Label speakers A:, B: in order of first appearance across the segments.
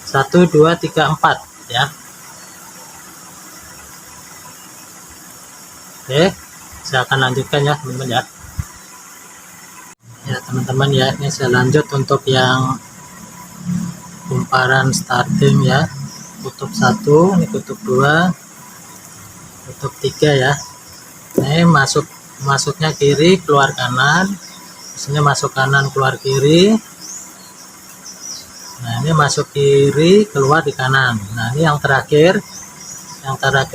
A: 1 2 3 4 ya. Oke, saya akan lanjutkan ya teman-teman ya. Ya teman-teman ya, ini saya lanjut untuk yang kumparan starting ya. Kutub 1, ini kutub 2, kutub 3 ya. Ini masuknya kiri keluar kanan, sini masuk kanan keluar kiri. Nah ini masuk kiri keluar di kanan. Nah ini yang terakhir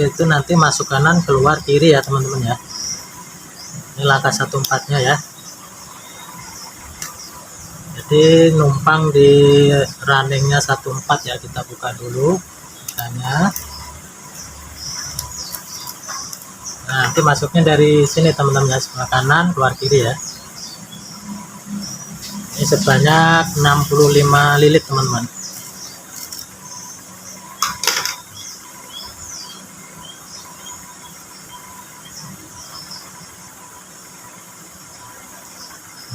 A: itu nanti masuk kanan keluar kiri ya teman-teman ya. Ini langkah 1/4-nya ya. Jadi numpang di runningnya 1/4 ya, kita buka dulu misalnya. Nah nanti masuknya dari sini teman-teman ya, sebelah kanan keluar kiri ya. Ini sebanyak 65 lilit teman-teman.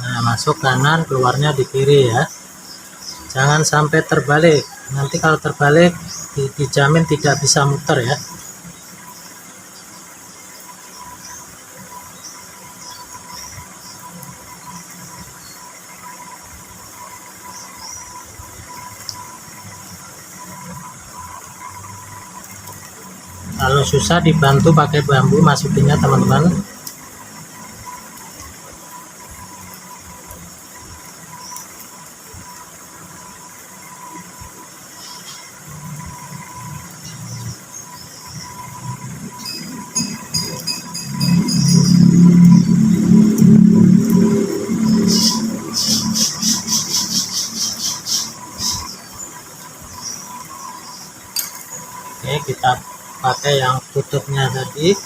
A: Nah masuk kanan keluarnya di kiri ya, jangan sampai terbalik, nanti kalau terbalik dijamin tidak bisa muter ya. Kalau susah dibantu pakai bambu masukinnya teman-teman. Oke, kita pakai yang tutupnya tadi.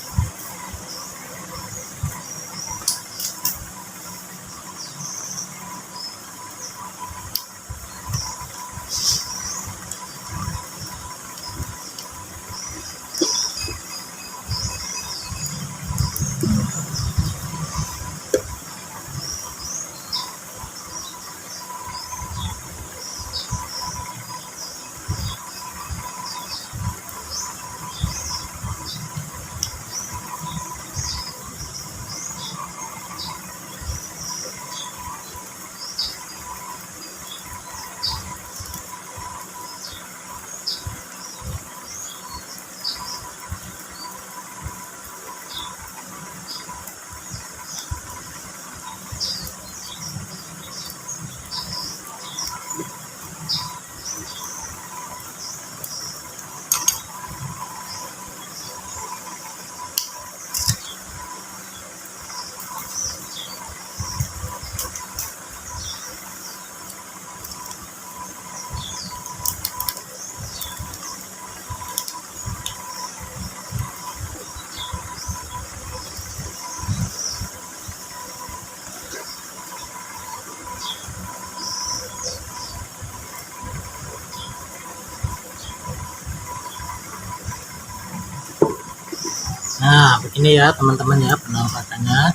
A: Nah begini ya teman-teman ya penampakannya.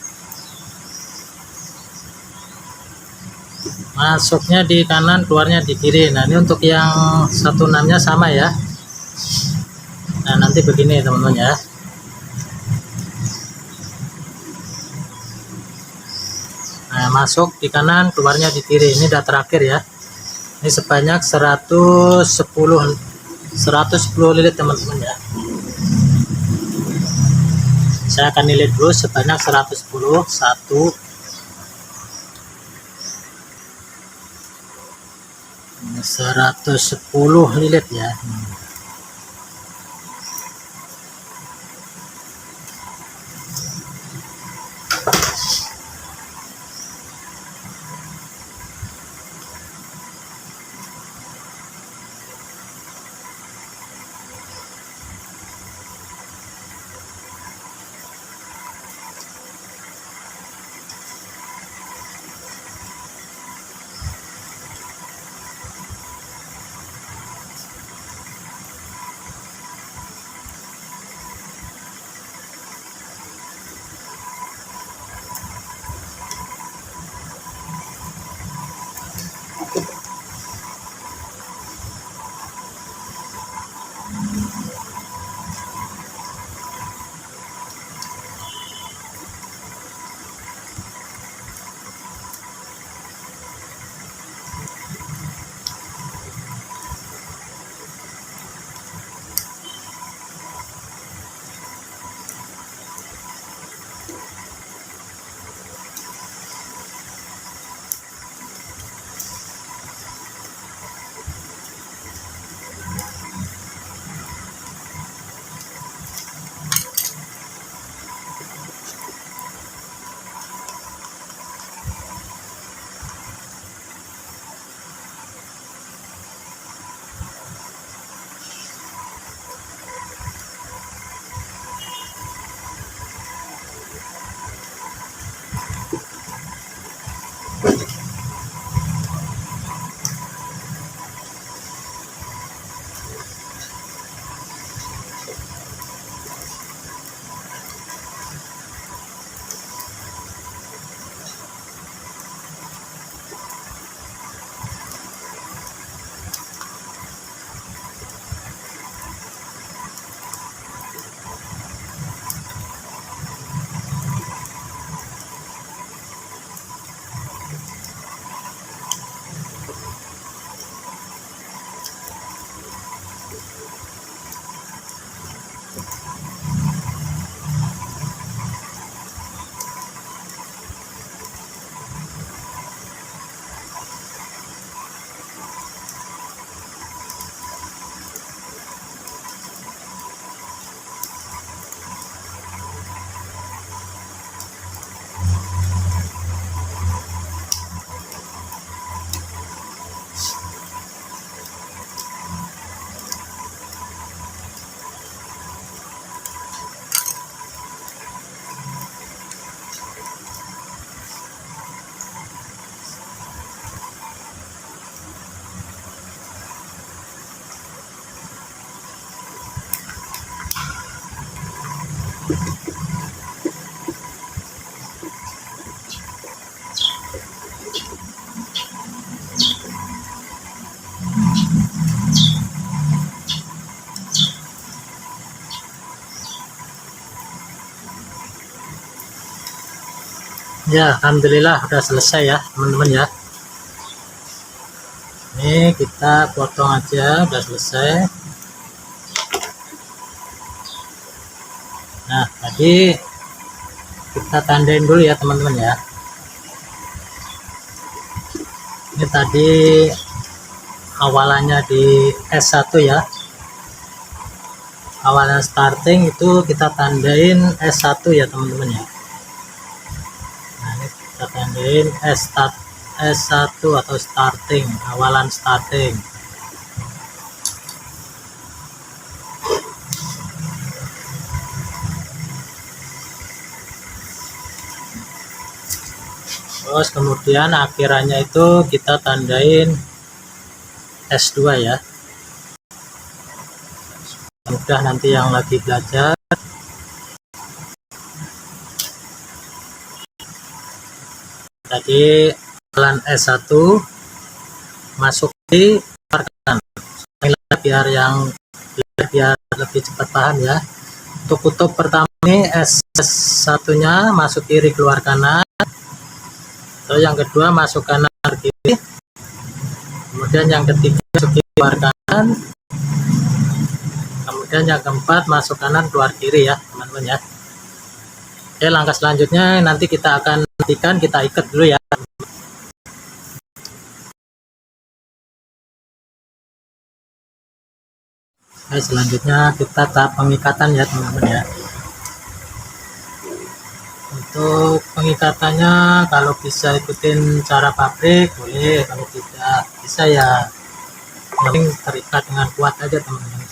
A: Masuknya di kanan keluarnya di kiri. Nah ini untuk yang 16-nya sama ya. Nah nanti begini teman-teman ya. Nah masuk di kanan keluarnya di kiri. Ini udah terakhir ya. Ini sebanyak 110 lilit teman-teman ya. Saya akan lilit dulu sebanyak 110. 1 110 lilit ya. Ya, alhamdulillah udah selesai ya teman-teman ya. Ini kita potong aja, udah selesai. Nah, tadi kita tandain dulu ya teman-teman ya. Ini tadi awalannya di S1 ya. Awalan starting itu kita tandain S1 ya teman-teman ya. Nah, ini kita tandain S1 atau starting, awalan starting. Terus kemudian akhirannya itu kita tandain S2 ya. Mudah nanti yang lagi belajar. Tadi awalan S1 masuk di kanan. Biar lebih cepat paham ya. Untuk kutub pertama ini S1-nya masuk kiri keluar kanan. Terus yang kedua masuk kanan kiri. Kemudian yang ketiga masuk kiri keluar kanan. Kemudian yang keempat masuk kanan keluar kiri ya teman-teman ya. Oke, langkah selanjutnya nanti kita akan nantikan, kita ikat dulu ya. Oke, selanjutnya kita tahap pengikatan ya teman-teman ya. Untuk pengikatannya kalau bisa ikutin cara pabrik boleh, kalau tidak bisa ya yang terikat dengan kuat aja teman-teman.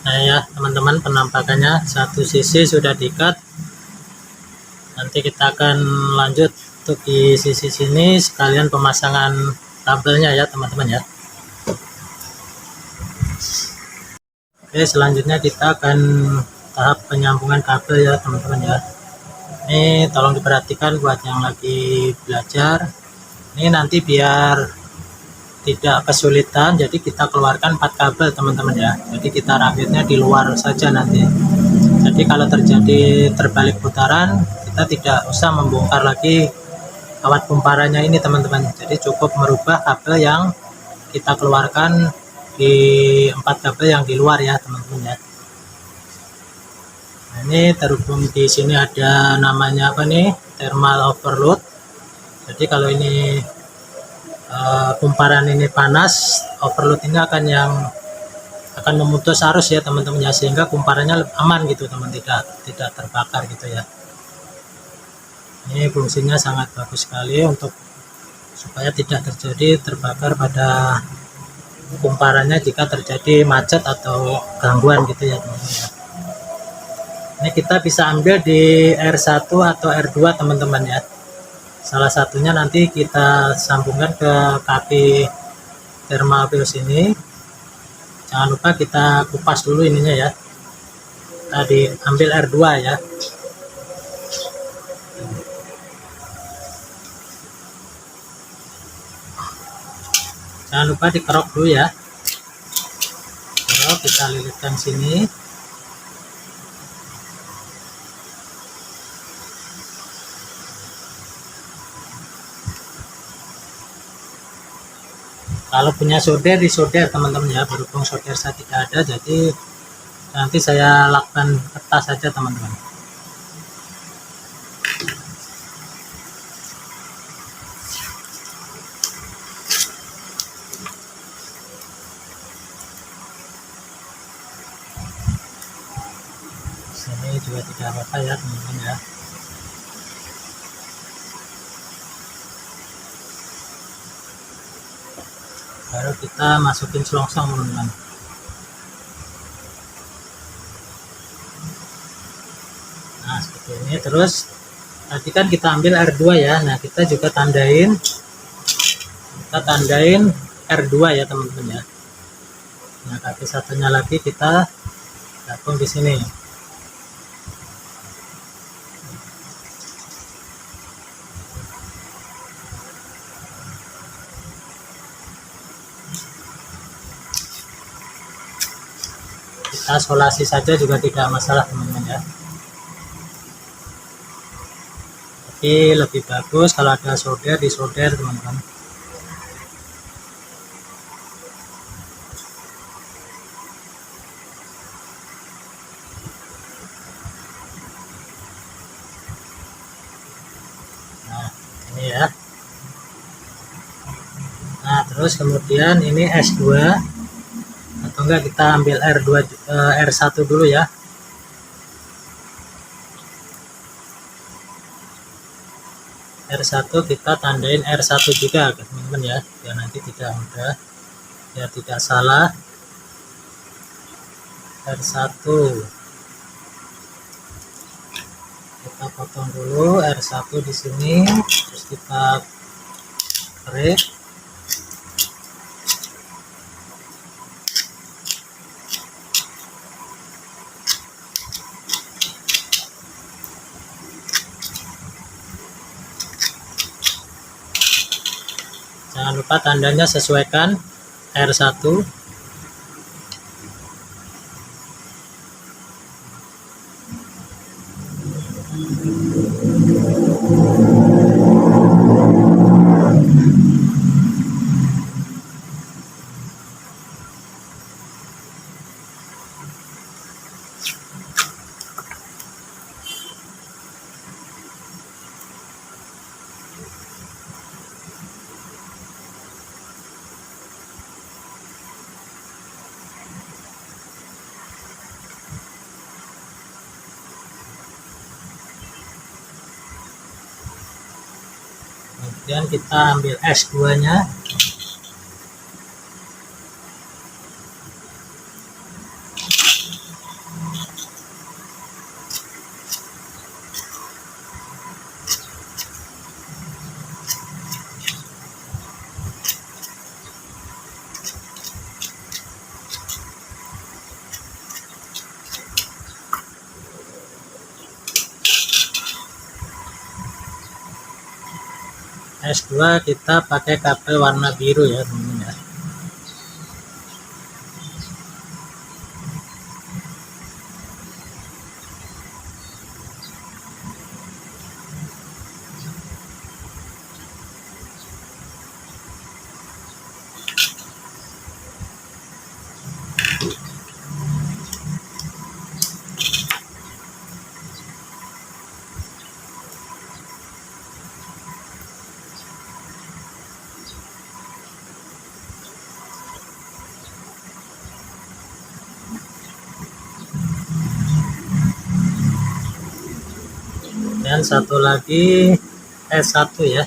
A: Nah ya teman-teman, penampakannya satu sisi sudah diikat. Nanti kita akan lanjut untuk di sisi sini sekalian pemasangan kabelnya ya teman-teman ya. Oke, selanjutnya kita akan tahap penyambungan kabel ya teman-teman ya. Ini tolong diperhatikan buat yang lagi belajar. Ini nanti biar tidak kesulitan, jadi kita keluarkan 4 kabel teman-teman ya. Jadi kita rakitnya di luar saja nanti. Jadi kalau terjadi terbalik putaran, kita tidak usah membongkar lagi kawat kumparannya ini teman-teman. Jadi cukup merubah kabel yang kita keluarkan di 4 kabel yang di luar ya teman-teman ya. Nah, ini terhubung di sini ada namanya apa nih, thermal overload. Jadi kalau ini kumparan ini panas, overload ini akan memutus arus ya teman-teman ya, sehingga kumparannya aman gitu teman, tidak terbakar gitu ya. Ini fungsinya sangat bagus sekali untuk supaya tidak terjadi terbakar pada kumparannya jika terjadi macet atau gangguan gitu ya teman-teman ya. Ini kita bisa ambil di R1 atau R2 teman-teman ya. Salah satunya nanti kita sambungkan ke kaki thermal fuse ini. Jangan lupa kita kupas dulu ininya ya. Tadi ambil R2 ya. Jangan lupa dikerok dulu ya. Kerok, kita lilitkan sini. Kalau punya solder, disolder teman-teman ya. Berhubung solder saya tidak ada, jadi nanti saya lakukan kertas saja teman-teman. Sini juga tidak apa-apa ya teman-teman ya. Baru kita masukin selongsong teman-teman. Nah seperti ini. Terus tadi kan kita ambil R2 ya. Nah kita juga tandain R2 ya teman-teman ya. Nah kaki satunya lagi kita gabung di sini. Kita solasi saja juga tidak masalah teman-teman ya. Tapi lebih bagus kalau ada solder, disolder teman-teman. Nah ini ya. Nah terus kemudian ini S2 atau enggak kita ambil R2 R1 dulu ya. R1 kita tandain R1 juga teman-teman ya, biar nanti tidak mudah, biar tidak salah. R1 kita potong dulu R1 di sini, terus kita kerik. Jangan lupa tandanya sesuaikan R1. Kemudian kita ambil S2 nya. S2 kita pakai kabel warna biru ya teman-teman ya. Dan satu lagi S1 ya.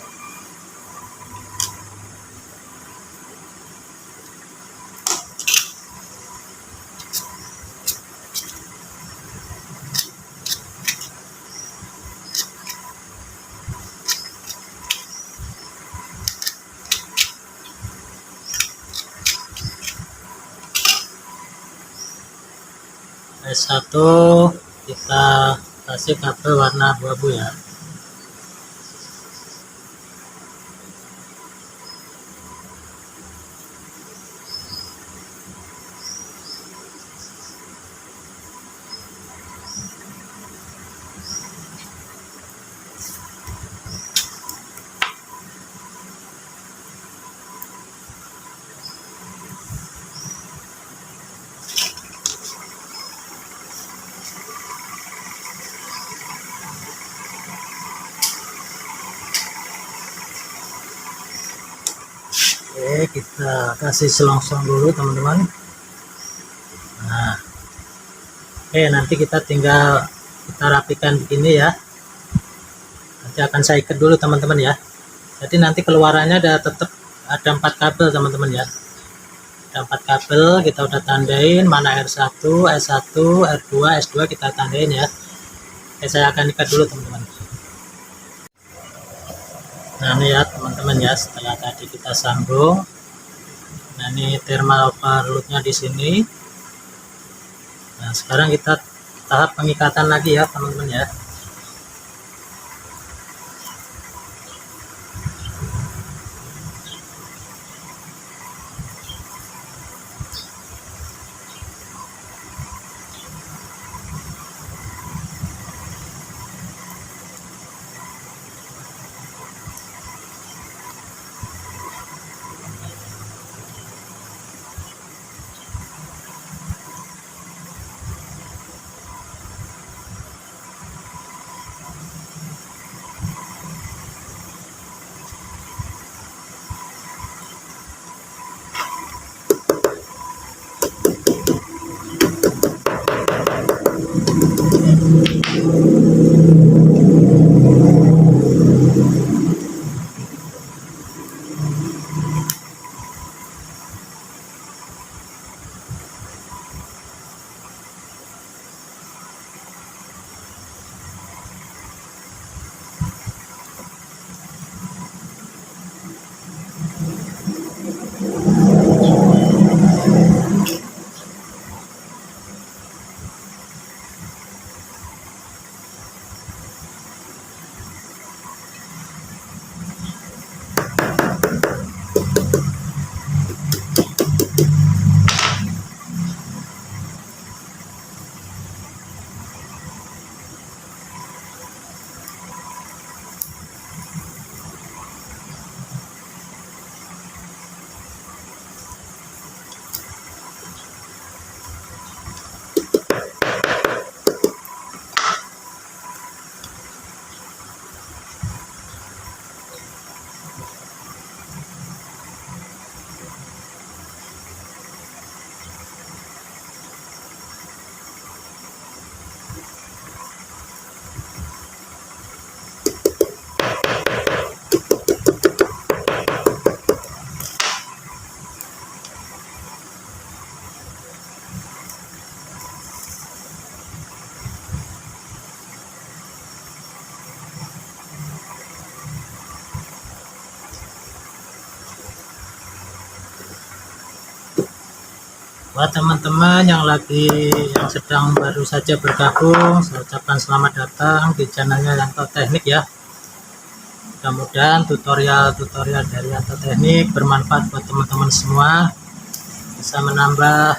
A: S1 kita kasih kabel warna abu-abu ya. Oke, kita kasih selongsong dulu teman-teman. Nah, oke, nanti kita tinggal kita rapikan begini ya. Nanti akan saya ikat dulu teman-teman ya. Jadi nanti keluarannya tetap ada 4 kabel teman-teman ya. Ada 4 kabel, kita udah tandain mana R1, S1, R2, S2 kita tandain ya. Oke, saya akan ikat dulu teman-teman. Nah ini ya teman-teman ya, setelah tadi kita sambung, nah ini thermal overloadnya di sini. Nah sekarang kita tahap pengikatan lagi ya teman-teman ya. Buat teman-teman yang sedang baru saja bergabung, saya ucapkan selamat datang di channelnya Yanto Teknik ya. Mudah-mudahan tutorial dari Atau Teknik bermanfaat buat teman-teman semua, bisa menambah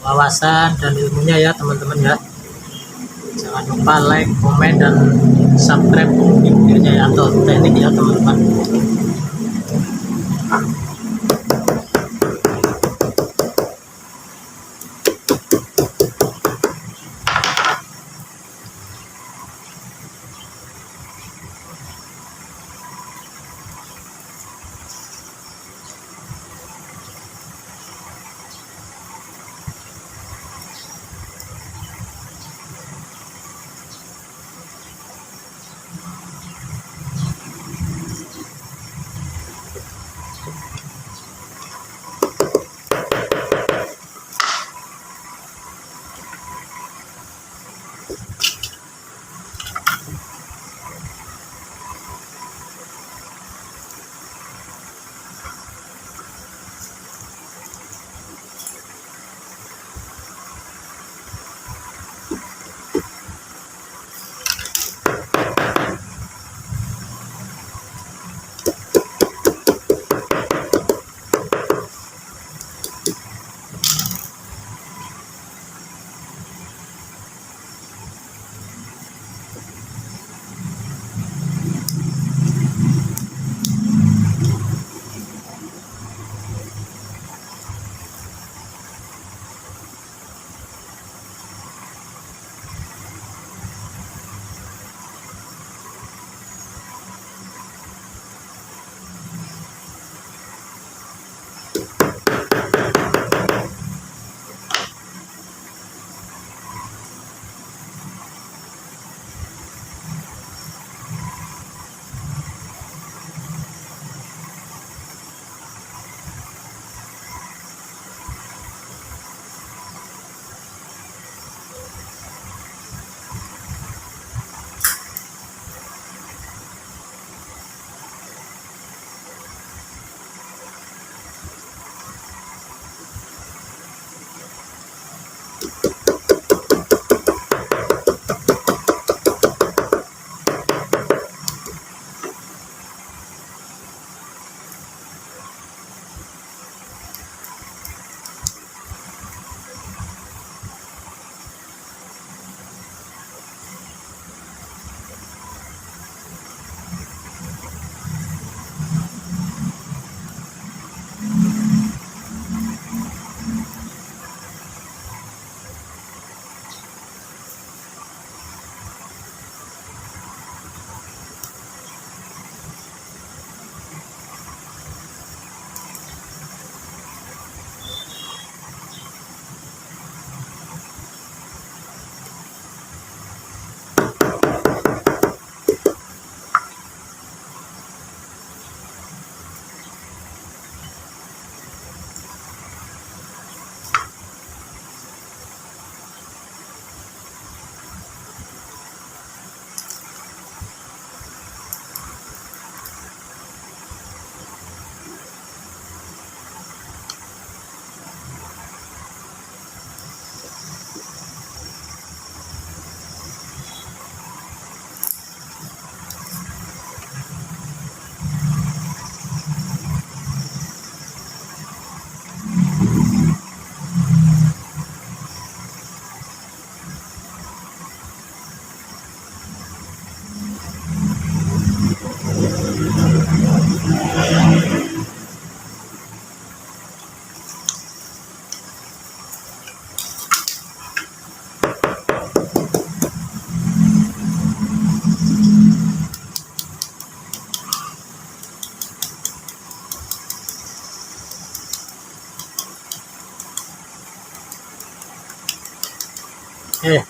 A: wawasan dan ilmunya ya teman-teman ya. Jangan lupa like, komen, dan subscribe videonya Atau Teknik ya teman-teman.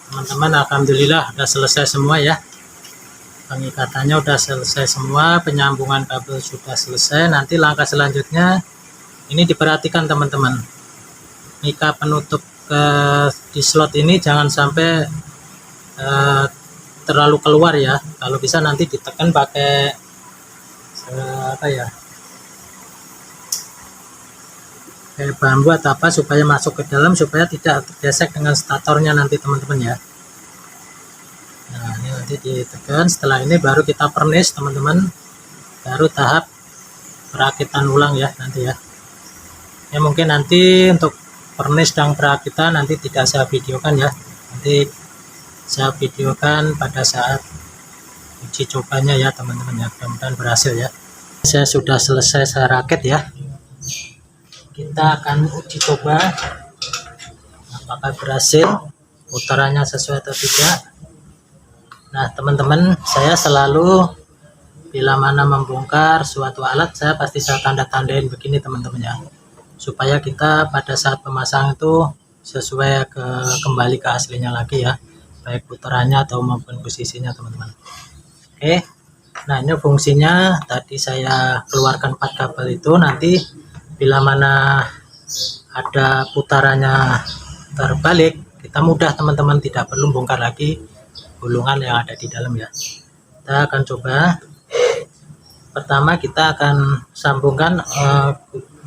A: Teman-teman, alhamdulillah udah selesai semua ya. Pengikatannya udah selesai semua, penyambungan kabel sudah selesai. Nanti langkah selanjutnya ini diperhatikan teman-teman. Mika penutup di slot ini jangan sampai terlalu keluar ya. Kalau bisa nanti ditekan pakai apa ya? Kayak bambu atau apa supaya masuk ke dalam, supaya tidak tergesek dengan statornya nanti teman-teman ya. Nah ini nanti ditekan, setelah ini baru kita pernis teman-teman. baru tahap perakitan ulang ya nanti ya. Ya mungkin nanti untuk pernis dan perakitan nanti tidak saya videokan ya, nanti saya videokan pada saat uji cobanya ya teman-teman ya, mudah-mudahan berhasil ya. Saya sudah selesai saya rakit ya, kita akan uji coba apakah berhasil putarannya sesuai atau tidak. Nah teman-teman, saya selalu bila mana membongkar suatu alat saya pasti saya tanda-tandain begini teman-teman ya, supaya kita pada saat pemasang itu sesuai kembali ke aslinya lagi ya, baik putarannya atau maupun posisinya teman-teman. Oke, nah ini fungsinya tadi saya keluarkan 4 kabel itu, nanti bila mana ada putarannya terbalik kita mudah teman-teman, tidak perlu bongkar lagi gulungan yang ada di dalam ya. Kita akan coba, pertama kita akan sambungkan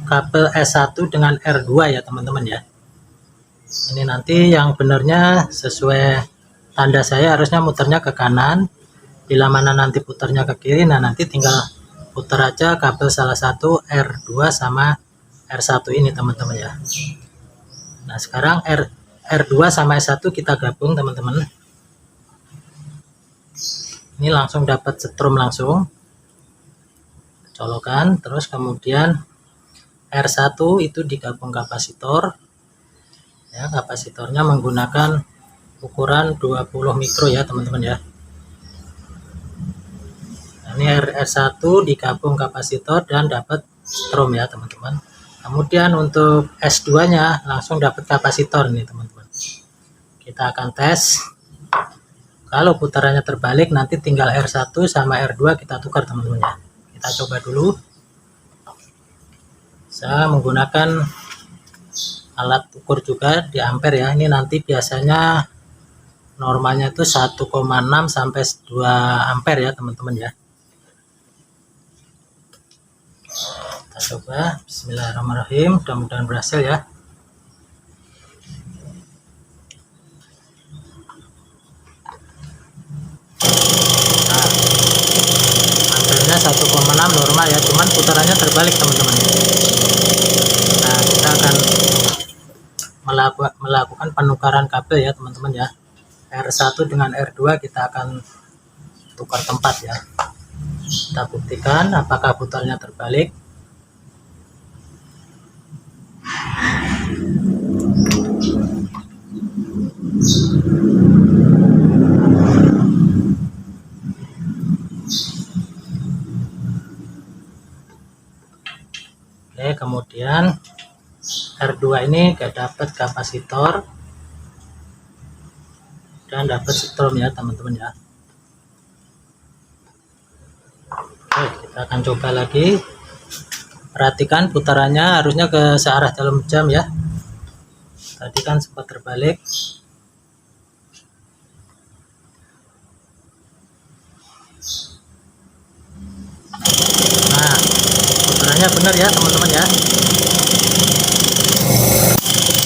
A: kabel S1 dengan R2 ya teman-teman ya. Ini nanti yang benarnya sesuai tanda saya harusnya muternya ke kanan, bila mana nanti putarnya ke kiri, nah nanti tinggal putar aja kabel salah satu R2 sama R1 ini teman-teman ya. Nah sekarang R2 sama S1 kita gabung teman-teman, ini langsung dapat setrum langsung, colokan, terus kemudian R1 itu digabung kapasitor ya, kapasitornya menggunakan ukuran 20 mikro ya teman-teman ya. Nah, ini R1 digabung kapasitor dan dapat strom ya teman-teman. Kemudian untuk S2 nya langsung dapat kapasitor nih teman-teman. Kita akan tes, kalau putarannya terbalik nanti tinggal R1 sama R2 kita tukar teman-teman ya. Kita coba dulu. Saya menggunakan alat ukur juga di ampere ya, ini nanti biasanya normalnya itu 1,6 sampai 2 ampere ya teman-teman ya. Kita coba, bismillahirrahmanirrahim, mudah-mudahan berhasil ya. Nah, ampernya 1,6 normal ya, cuman putarannya terbalik teman-teman. Nah kita akan melakukan penukaran kabel ya teman-teman ya. R1 dengan R2 kita akan tukar tempat ya. Kita buktikan apakah putarnya terbalik. Oke, kemudian R2 ini gak dapat kapasitor dan dapat strom ya teman-teman ya. Oke, kita akan coba lagi. Perhatikan putarannya harusnya ke searah dalam jam ya, tadi kan sempat terbalik. Nah putarannya benar ya teman-teman ya,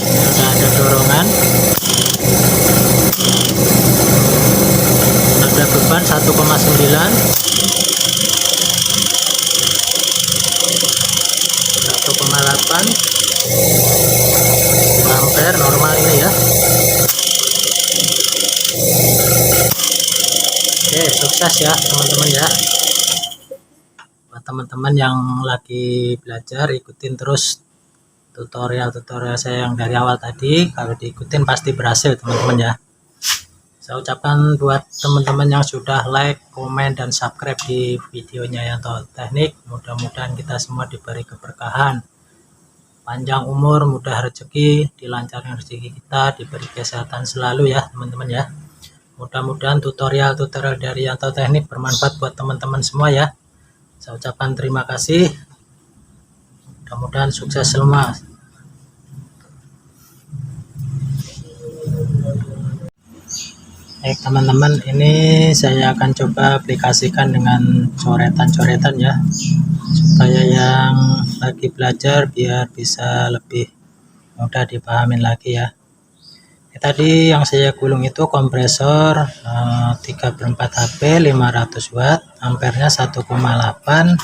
A: ini udah ada dorongan, ada beban 1,9, 1,8 ampere normal ini ya. Oke, sukses ya teman-teman ya. Buat teman-teman yang lagi belajar, ikutin terus tutorial saya yang dari awal tadi, kalau diikutin pasti berhasil teman-teman ya. Saya ucapkan buat teman-teman yang sudah like, komen, dan subscribe di videonya Yanto Teknik, mudah-mudahan kita semua diberi keberkahan, panjang umur, mudah rezeki, dilancarkan rezeki kita, diberi kesehatan selalu ya teman-teman ya. Mudah-mudahan tutorial dari Yanto Teknik bermanfaat buat teman-teman semua ya. Saya ucapkan terima kasih, mudah-mudahan sukses semua. Baik teman-teman, ini saya akan coba aplikasikan dengan coretan-coretan ya, supaya yang lagi belajar biar bisa lebih mudah dipahamin lagi ya. Ini tadi yang saya gulung itu kompresor 3/4 HP 500 watt, ampernya 1,8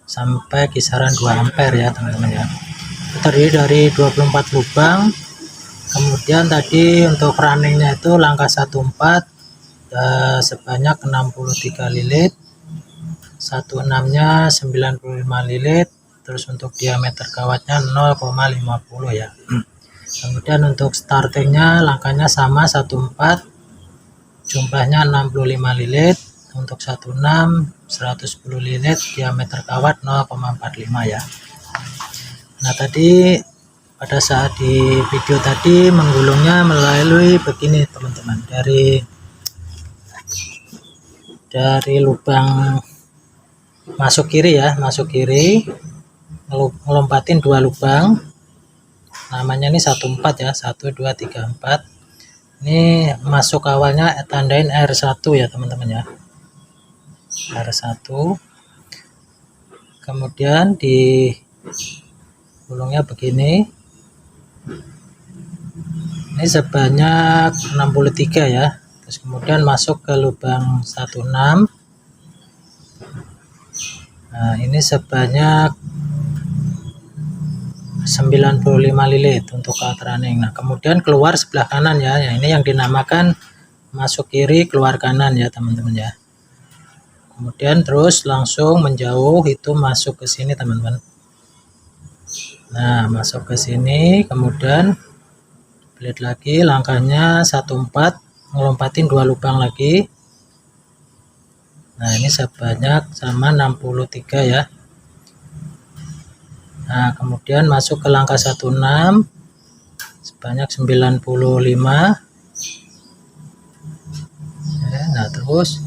A: sampai kisaran 2 ampere ya teman-teman ya. Itu terdiri dari 24 lubang. Kemudian tadi untuk runningnya itu langkah 14 sebanyak 63 lilit, 16-nya 95 lilit, terus untuk diameter kawatnya 0,50 ya. Kemudian untuk startingnya langkahnya sama 14, jumlahnya 65 lilit, untuk 16 110 lilit, diameter kawat 0,45 ya. Nah tadi pada saat di video tadi menggulungnya melalui begini teman-teman, dari lubang masuk kiri ya, masuk kiri ngelompatin 2 lubang, namanya ini 14 ya, 1 2 3 4. Ini masuk awalnya tandain R1 ya teman-teman ya, R1. Kemudian di gulungnya begini, ini sebanyak 63 ya. Terus kemudian masuk ke lubang 16. Nah ini sebanyak 95 lilit untuk kawat running. Nah kemudian keluar sebelah kanan ya, ini yang dinamakan masuk kiri keluar kanan ya teman-teman ya. Kemudian terus langsung menjauh itu masuk ke sini teman-teman. Nah masuk ke sini, kemudian belit lagi langkahnya 14, ngelompatin 2 lubang lagi. Nah ini sebanyak sama 63 ya. Nah kemudian masuk ke langkah 16 sebanyak 95 ya. Nah terus,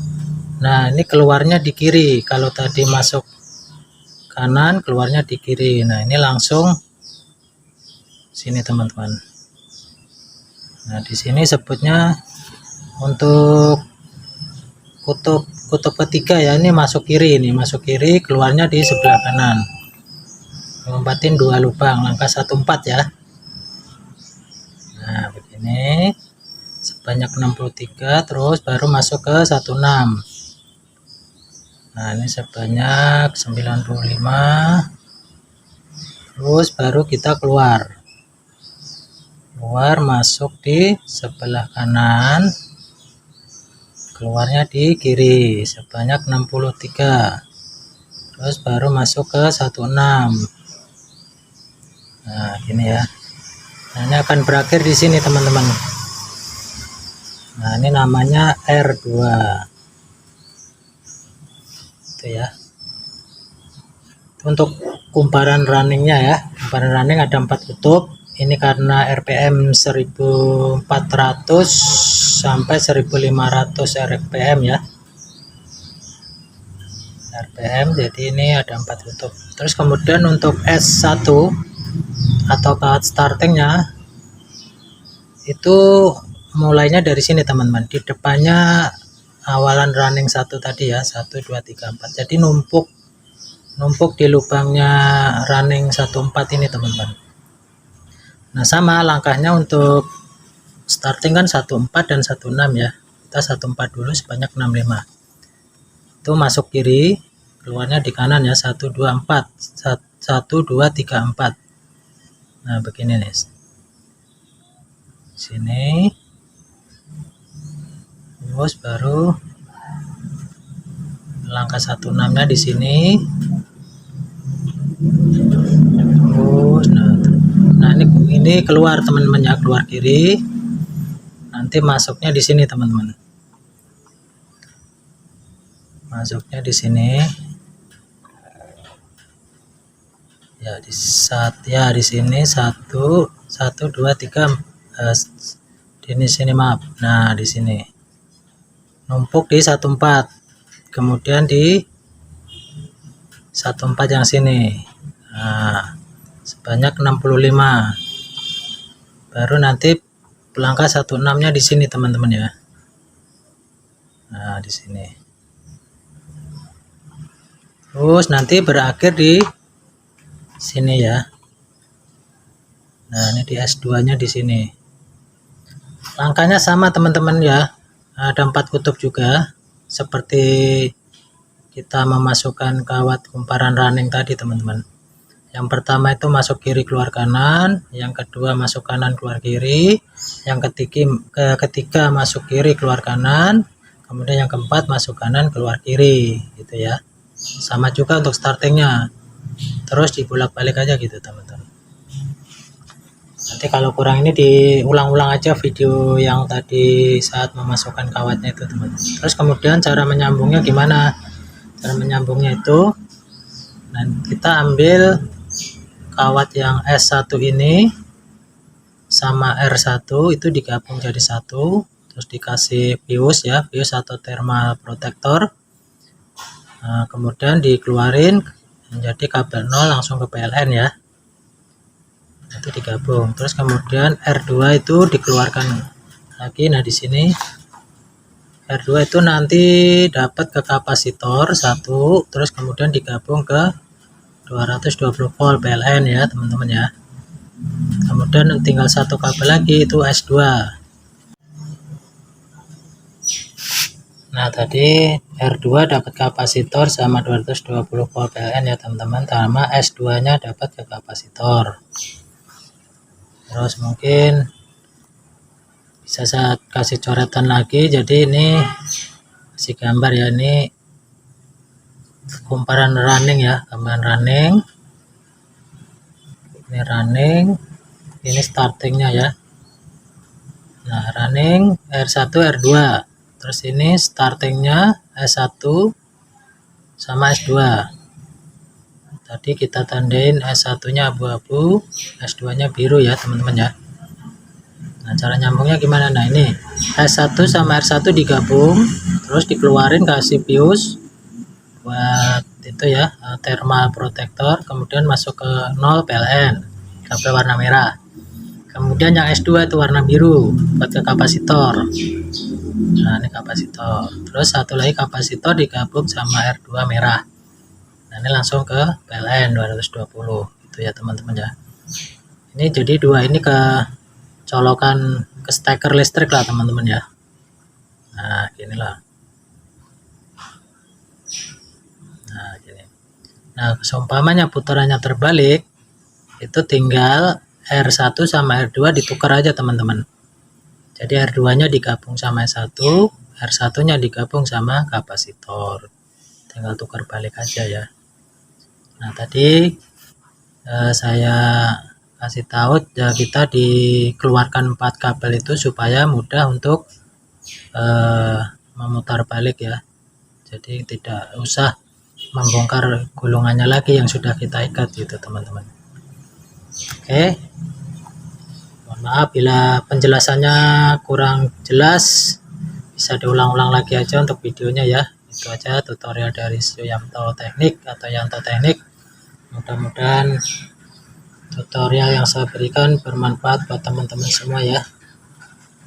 A: nah ini keluarnya di kiri, kalau tadi masuk kanan keluarnya di kiri. Nah ini langsung sini teman-teman. Nah di sini sebutnya untuk kutub ketiga ya, ini masuk kiri, ini masuk kiri, keluarnya di sebelah kanan, lompatin 2 lubang, langkah 14 ya. Nah begini sebanyak 63, terus baru masuk ke 16. Nah ini sebanyak 95, terus baru kita keluar masuk di sebelah kanan, keluarnya di kiri sebanyak 63, terus baru masuk ke 16. Nah gini ya. Nah ini akan berakhir di sini teman-teman. Nah ini namanya R2 itu ya. Untuk kumparan runningnya ya, kumparan running ada 4 kutub. Ini karena RPM 1400 sampai 1500 RPM ya, RPM, jadi ini ada 4 kutub. Terus kemudian untuk S1 atau kawat startingnya itu mulainya dari sini teman-teman, di depannya awalan running 1 tadi ya, 1 2 3 4, jadi numpuk di lubangnya running 14 ini teman-teman. Nah sama langkahnya untuk starting kan 14 dan 16 ya, kita 14 dulu sebanyak 65, itu masuk kiri, keluarnya di kanan ya, 1 2 4, 1 2 3 4. Nah begini nih, sini, terus baru langkah 16 nya di sini. Terus nah ini keluar teman-teman ya, keluar kiri, nanti masuknya di sini teman-teman, masuknya di sini ya, di sini 1 2 3 di sini maaf. Nah di sini numpuk di 14, kemudian di 14 yang sini. Nah sebanyak 65, baru nanti langkah 16 nya di sini teman-teman ya. Nah di sini, terus nanti berakhir di sini ya. Nah ini di S2 nya di sini. Langkahnya sama teman-teman ya, ada 4 kutub juga seperti kita memasukkan kawat kumparan running tadi teman-teman. Yang pertama itu masuk kiri keluar kanan, yang kedua masuk kanan keluar kiri, yang ketiga masuk kiri keluar kanan, kemudian yang keempat masuk kanan keluar kiri gitu ya. Sama juga untuk startingnya, terus dibolak-balik aja gitu teman-teman. Nanti kalau kurang ini diulang-ulang aja video yang tadi saat memasukkan kawatnya itu teman-teman. Terus kemudian cara menyambungnya gimana? Cara menyambungnya itu, nah kita ambil kawat yang S1 ini sama R1 itu digabung jadi satu, terus dikasih fuse ya, fuse atau thermal protector. Nah, kemudian dikeluarin menjadi kabel 0 langsung ke PLN ya, itu digabung. Terus kemudian R2 itu dikeluarkan lagi. Nah di sini R2 itu nanti dapat ke kapasitor 1, terus kemudian digabung ke 220 volt PLN ya teman-teman ya. Kemudian tinggal satu kabel lagi itu S2. Nah tadi R2 dapat kapasitor sama 220 volt PLN ya teman-teman, sama S2 nya dapat ke kapasitor. Terus mungkin bisa saya kasih coretan lagi, jadi ini kasih gambar ya, ini kumparan running ya, kumparan running. Ini running, ini startingnya ya. Nah running R1 R2, terus ini startingnya S1 sama S2. Tadi kita tandain S1 nya abu-abu, S2 nya biru ya teman-teman ya. Nah cara nyambungnya gimana? Nah ini S1 sama R1 digabung, terus dikeluarin kasih fuse buat itu ya, thermal protector, kemudian masuk ke 0 PLN, kabel warna merah. Kemudian yang S2 itu warna biru buat ke kapasitor. Nah ini kapasitor, terus satu lagi kapasitor digabung sama R2 merah. Nah ini langsung ke PLN 220 itu ya teman-teman ya. Ini jadi dua ini ke colokan ke steker listrik lah teman-teman ya. Nah ginilah. Nah gini. Nah seumpamanya putarannya terbalik, itu tinggal R1 sama R2 ditukar aja teman-teman. Jadi R2 nya digabung sama S1, R1 nya digabung sama kapasitor, tinggal tukar balik aja ya. Nah tadi saya kasih tahu ya, kita dikeluarkan 4 kabel itu supaya mudah untuk memutar balik ya, jadi tidak usah membongkar gulungannya lagi yang sudah kita ikat gitu teman-teman. Oke, mohon maaf bila penjelasannya kurang jelas, bisa diulang-ulang lagi aja untuk videonya ya. Itu aja tutorial dari Suyanto Teknik atau Yanto Teknik. Mudah-mudahan tutorial yang saya berikan bermanfaat buat teman-teman semua ya.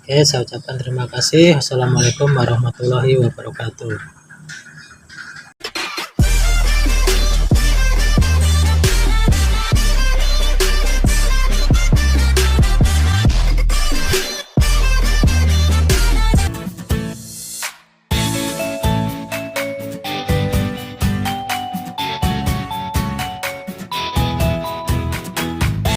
A: Oke, saya ucapkan terima kasih. Assalamualaikum warahmatullahi wabarakatuh.